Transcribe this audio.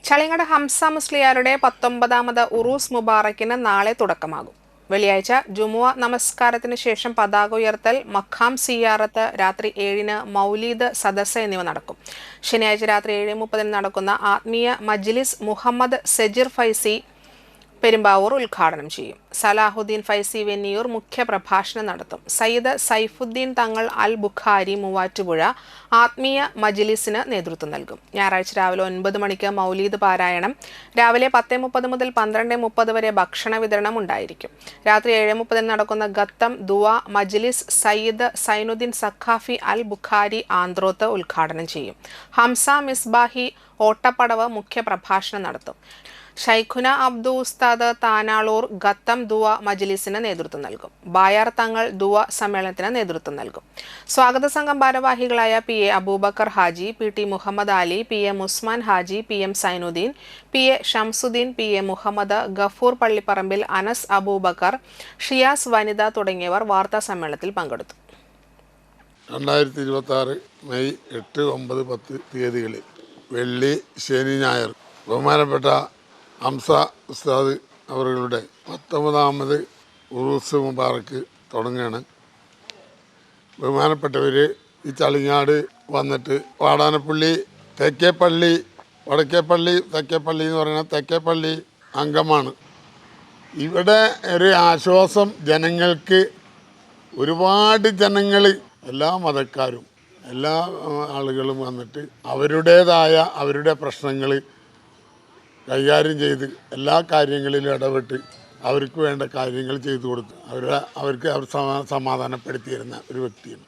ചളിങ്ങട് ഹംസ മുസ്ലിയാരുടെ 19ാമത് ഉറൂസ് മുബാറക്കിന് നാളെ തുടക്കമാകും. വെള്ളിയാഴ്ച ജുമുഅ നമസ്കാരത്തിന് ശേഷം പതാക ഉയർത്തൽ, മഖാം സിയാറത്ത്, രാത്രി 7-ന് മൗലീദ് സദസ്സ് എന്നിവ നടക്കും. ശനിയാഴ്ച രാത്രി 7:30-ന് നടക്കുന്ന ആത്മീയ മജ്ലിസ് മുഹമ്മദ് സജിർ ഫൈസി പെരുമ്പാവൂർ ഉദ്ഘാടനം ചെയ്യും. സലാഹുദ്ദീൻ ഫൈസി വെന്നിയൂർ മുഖ്യ പ്രഭാഷണം നടത്തും. സയ്യിദ് സൈഫുദ്ദീൻ തങ്ങൾ അൽ ബുഖാരി മൂവാറ്റുപുഴ ആത്മീയ മജ്ലിസിന് നേതൃത്വം നൽകും. ഞായറാഴ്ച രാവിലെ 9 മണിക്ക് മൗലീദ് പാരായണം, രാവിലെ 10:30 മുതൽ 12:30 വരെ ഭക്ഷണ വിതരണം ഉണ്ടായിരിക്കും. രാത്രി 7:30-ന് നടക്കുന്ന ഖത്തം ദുആ മജ്ലിസ് സയ്യിദ് സൈനുദ്ദീൻ സഖാഫി അൽ ബുഖാരി ആന്ത്രോത്ത് ഉദ്ഘാടനം ചെയ്യും. ഹംസ മിസ്ബാഹി ഓട്ടപ്പടവ് മുഖ്യ പ്രഭാഷണം നടത്തും. ഷൈഖുന അബ്ദു ഉസ്താദ് താനാളൂർ ഖത്തം ദുആ മജ്ലിസിന് നേതൃത്വം നൽകും. ബായാർ തങ്ങൾ ദുആ സമ്മേളനത്തിന് നേതൃത്വം നൽകും. സ്വാഗത സംഘം ഭാരവാഹികളായ PA Abubakar Haji, PT Muhammad Ali, PM Usman Haji, PM Zainuddin, PA Shamsuddin, PA Muhammad, Gafoor പള്ളിപ്പറമ്പിൽ, അനസ് അബൂബക്കർ, ഷിയാസ് വനിത തുടങ്ങിയവർ വാർത്താ സമ്മേളനത്തിൽ പങ്കെടുത്തു. 2026 മെയ് 8, 9, 10 തീയതികളിൽ വെള്ളി, ശനി, ഞായർ ബഹുമാനപ്പെട്ട ഹംസ ഉസ്താദ് അവരുടെ 19ാമത് ഉറൂസ് മുബാറക്ക് തുടങ്ങുകയാണ്. ബഹുമാനപ്പെട്ടവർ ഈ ചളിങ്ങാട് വന്നിട്ട് വാടാനപ്പള്ളി, തെക്കേപ്പള്ളി, വടക്കേപ്പള്ളി, തെക്കേപ്പള്ളി എന്ന് പറയുന്ന തെക്കേപ്പള്ളി അംഗമാണ്. ഇവിടെ ഒരു ആശ്വാസം ജനങ്ങൾക്ക്, ഒരുപാട് ജനങ്ങൾ, എല്ലാ മതക്കാരും, എല്ലാ ആളുകളും വന്നിട്ട് അവരുടെ പ്രശ്നങ്ങൾ കൈകാര്യം ചെയ്ത് എല്ലാ കാര്യങ്ങളിലും ഇടപെട്ട് അവർക്ക് വേണ്ട കാര്യങ്ങൾ ചെയ്തു കൊടുത്ത് അവർക്ക് സമാധാനപ്പെടുത്തിയിരുന്ന ഒരു വ്യക്തിയാണ്.